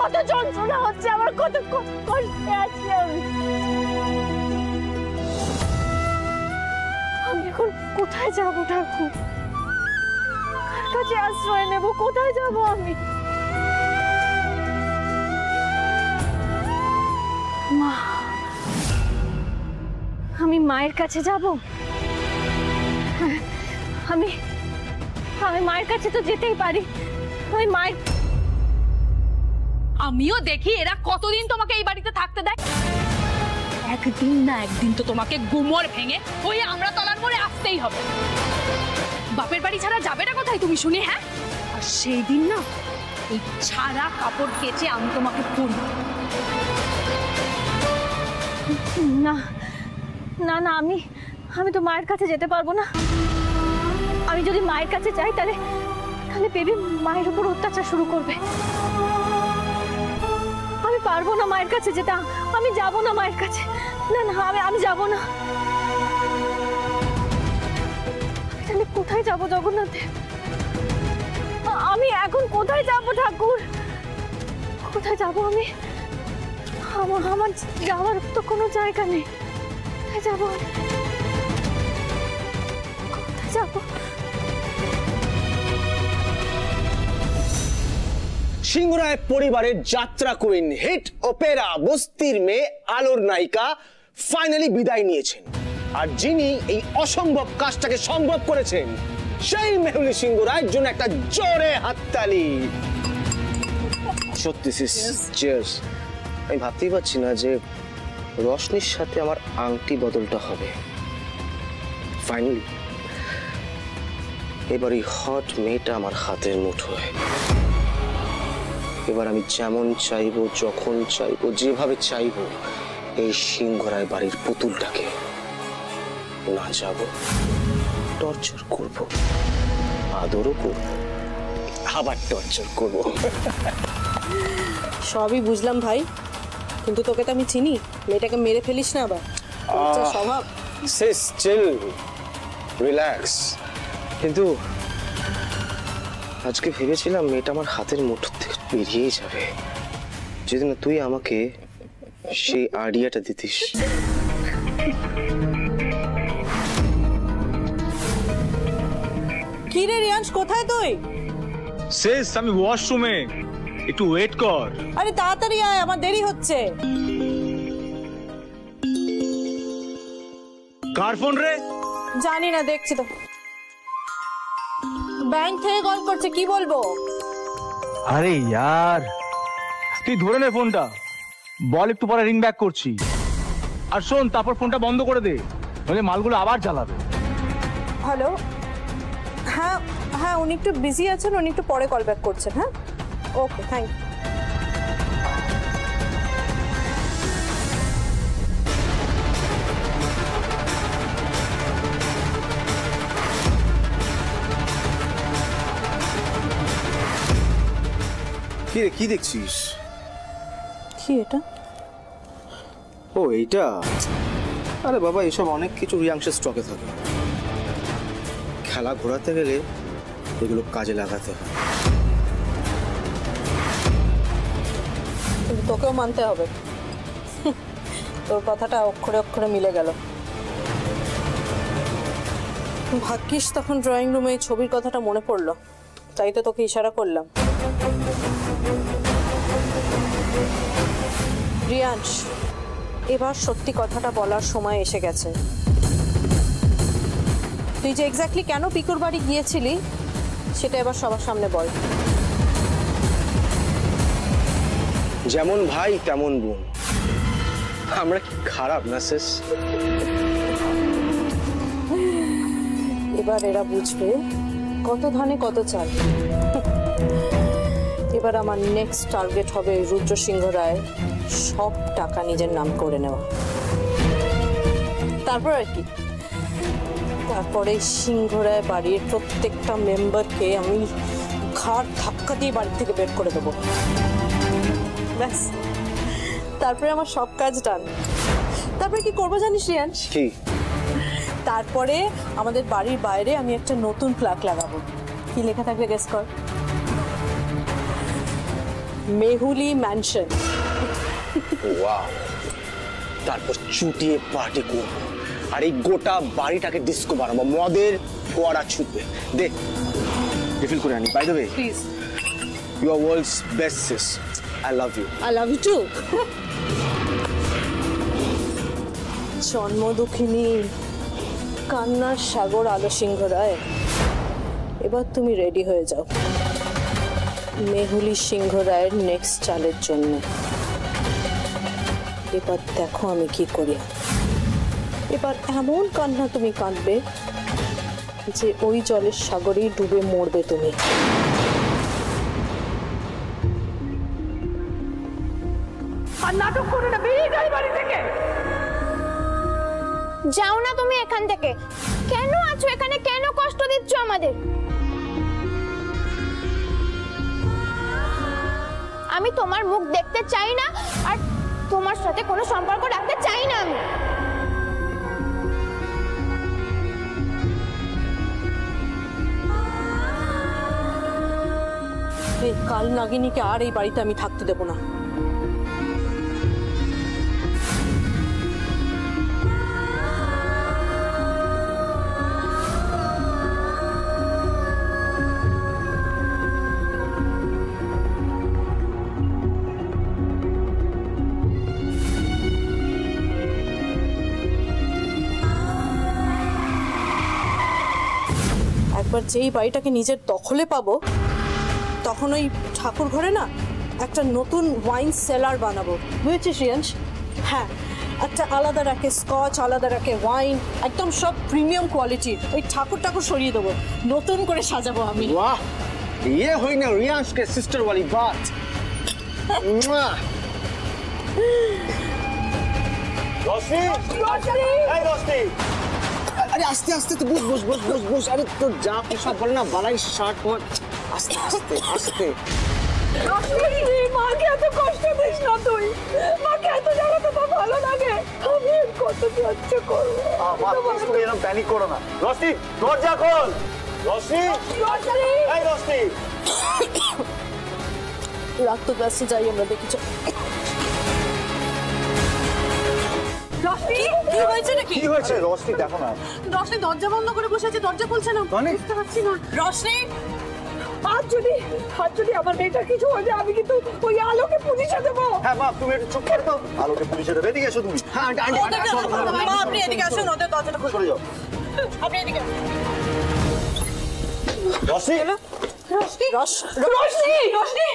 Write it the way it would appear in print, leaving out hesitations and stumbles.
কত যন্ত্রণা হচ্ছে, আমার কত কষ্টে আছি আমি এখন কোথায় যাব ঠাকুর? কার কাছে আশ্রয় নেব? কোথায় যাব আমি? মা, আমি মায়ের কাছে যাব? আমি মায়ের কাছে তো যেতেই পারি। আমি মায়ের, আমিও দেখি এরা কতদিন তোমাকে এই বাড়িতে থাকতে দেয়। একদিন না একদিন তো তোমাকে গুমর ভেঙে ওই আমরা তলার মোড়ে আসতেই হবে। বাপের বাড়ি ছাড়া যাবে না কোথায় তুমি শুনি? হ্যাঁ, আর সেই দিন না এই ছাড়া কাপড় কেচে আমি তোমাকে পরি। না না না, আমি তো মায়ের কাছে যেতে পারবো না। আমি যদি মায়ের কাছে যাই তাহলে বেবি মায়ের উপর অত্যাচার শুরু করবে। আমি পারবো না মায়ের কাছে যেতে। আমি যাব না মায়ের কাছে। না না, আমি যাব না। তাহলে কোথায় যাব জগন্নাথ? আমি এখন কোথায় যাব ঠাকুর? কোথায় যাব আমি? আমার যাওয়ার তো কোনো জায়গা নেই। কোথায় যাব? কোথায় যাব? সিংহ রায় পরিবারের যাত্রা কুইন, হিট অপেরা বস্তির মেয়ে আলোর নায়িকা ফাইনালি বিদায় নিয়েছেন। আর যিনি এই অসম্ভব কাজটাকে সম্ভব করেছেন সেই মেহুলি সিংহ রায়ের জন্য একটা জোরে হাততালি। সত্যি চিয়ার্স। আমি ভাবতেই পারছি না যে রশনির সাথে আমার আংটি বদলটা হবে। ফাইনালি এবার এই হট মেয়েটা আমার হাতের মুঠোয়। এবার আমি যেমন চাইবো, যখন চাইবো, যেভাবে চাইবো এই সিংহ রায় বাড়ির পুতুলটাকে না যাব, টর্চার করব, আদরও করব, আবার টর্চার করব। সবই বুঝলাম ভাই, কিন্তু তোকে তো আমি চিনি। মেয়েটাকে মেরে ফেলিস না আবার, স্বভাব। সিস চিল, রিল্যাক্স। কিন্তু আজকে ভেবেছিলাম মেয়েটা আমার হাতের মুঠো থেকে বেরিয়েই যাবে যদি না তুই আমাকে সেই আইডিয়াটা দিতিস। কি রে রিয়াংশ, কোথায় তুই? শেষ, আমি ওয়াশরুমে, একটু ওয়েট কর। আরে তাড়াতাড়ি আয়, আমার দেরি হচ্ছে। কার ফোন রে? জানি না, দেখছি তো। ব্যাংক থেকে কল করছে, কি বলবো? আরে यार, তুই ধরে নে ফোনটা, বল একটু পরে রিং ব্যাক করছি। আর শোন, তারপর ফোনটা বন্ধ করে দে, নইলে মালগুলো আবার জ্বালাবে। হ্যালো, হ্যাঁ হ্যাঁ, উনি একটু বিজি আছেন, উনি একটু পরে কল ব্যাক করছেন। হ্যাঁ, ওকে, থ্যাংক ইউ। কি রে, কি দেখছিস? কি এটা? ও এইটা? আরে বাবা, এসব অনেক কিছু রিয়াংশের স্টকে থাকে। খেলা ঘোরাতে গেলে এগুলো কাজে লাগাতে হয়। কিন্তু তোকেও মানতে হবে, তোর কথাটা অক্ষরে অক্ষরে মিলে গেল। ভাগ্যিস তখন ড্রয়িং রুমে এই ছবির কথাটা মনে পড়লো, তাই তো তোকে ইশারা করলাম। রিয়াংশ, এবার সত্যি কথাটা বলার সময় এসে গেছে। তুই যে এক্স্যাক্টলি কেন পিকুর বাড়ি গিয়েছিলি সেটা এবার সবার সামনে বল। যেমন ভাই তেমন বোন, আমরা কি খারাপ না শেষ? এবার এরা বুঝবে কত ধানে কত চাল। এবার আমার নেক্সট টার্গেট হবে রুদ্র সিংহ রায় সব টাকা নিজের নাম করে নেওয়া। তারপর আর কি, তারপরে সিংহ রায় বাড়ির প্রত্যেকটা মেম্বারকে আমি ঘাড় ধাক্কা দিয়ে বাড়ি থেকে বের করে দেবো। ব্যাস, তারপরে আমার সব কাজ ডান। তারপরে কি করবো জানিস রিয়াংশ? কি? তারপরে আমাদের বাড়ির বাইরে আমি একটা নতুন প্লাক লাগাবো। কি লেখা থাকবে গেস কর? মেহুলি ম্যানশন। ওয়াও, তারপর চুটিয়ে পার্টি করবো আর এই গোটা বাড়িটাকে ডিস্কো বানাবো, মদের ফোয়ারা ছুটবে। দেখ রিফিল করে আনি। By the way, please. You are world's best sis, I love you. I love you too. জন্ম দুঃখিনী, কান্নার সাগর আলো সিংহ রায়, এবার তুমি রেডি হয়ে যাও মেহুলি সিংহ রায়ের নেক্সট চালের জন্য। এবার দেখো আমি কি করি। এবার এমন কান্না তুমি কাঁদবে যে ওই জলের সাগরেই ডুবে মরবে তুমি। আর নাটক করে না, বেরিয়ে যাই বাড়ি থেকে। যাও না তুমি এখান থেকে। কেন আছো এখানে? কেন কষ্ট দিচ্ছ আমাদের? আমি তোমার মুখ দেখতে চাই না, আর তোমার সাথে কোনো সম্পর্ক রাখতে চাই না আমি। এই কাল নাগিনীকে আর এই বাড়িতে আমি থাকতে দেব না। একবার যেই বাড়িটাকে নিজের দখলে পাবো, তখন ওই ঠাকুর ঘরে না একটা নতুন ওয়াইন সেলার বানাবো, বুঝেছিস রিয়াংশ? হ্যাঁ, একটা আলাদা রাখে স্কচ, আলাদা রাখে ওয়াইন, একদম সব প্রিমিয়াম কোয়ালিটির। ওই ঠাকুর সরিয়ে দেবো, নতুন করে সাজাবো আমি। वाह, ये हुई ना रियांश के सिस्टर वाली बात। मुआ। रोशनी, এই रोशनी। अरे आस्ते आस्ते तो बुझ अरे तो जा पेशा बोलना बालाई शार्ट पहुंच। आस्ते आस्ते आस्ते। রশ্মি, মাকে এত কষ্ট দিস না তুই। মাকে এত জায়গাতে তো ভালো লাগে। আমি কত সহ্য করবো। মা প্লিজ তুমি এরকম প্যানিক করো না। রশ্মি দরজা খোল। রশ্মি, রশ্মি, এই রশ্মি। রাত তো ব্যস্ত, যাই আমরা দেখি। রশ্মি, কি হয়েছে নাকি? কি হয়েছে রশ্মি? দেখো না। রশ্মি দরজা বন্ধ করে বসে আছে, দরজা খুলছে না। মানে? বুঝতে পারছি না। রশ্মি, আজ যদি আমার মেয়েটার কিছু হয়ে যায়, আমি কিন্তু ওই আলোকে পুলিশে দেবো। হ্যাঁ মা তুমি একটু চুপ করে দাও। আলোকে পুলিশে দেবে। এদিকে এসো তুমি। हाँ आंटी মা আপনি এদিকে আসুন, ওদের দরজাটা খুলুন। সরে যাও। আপনি এদিকে রশ্মি, রশ্মি, রশ্মি, রশ্মি।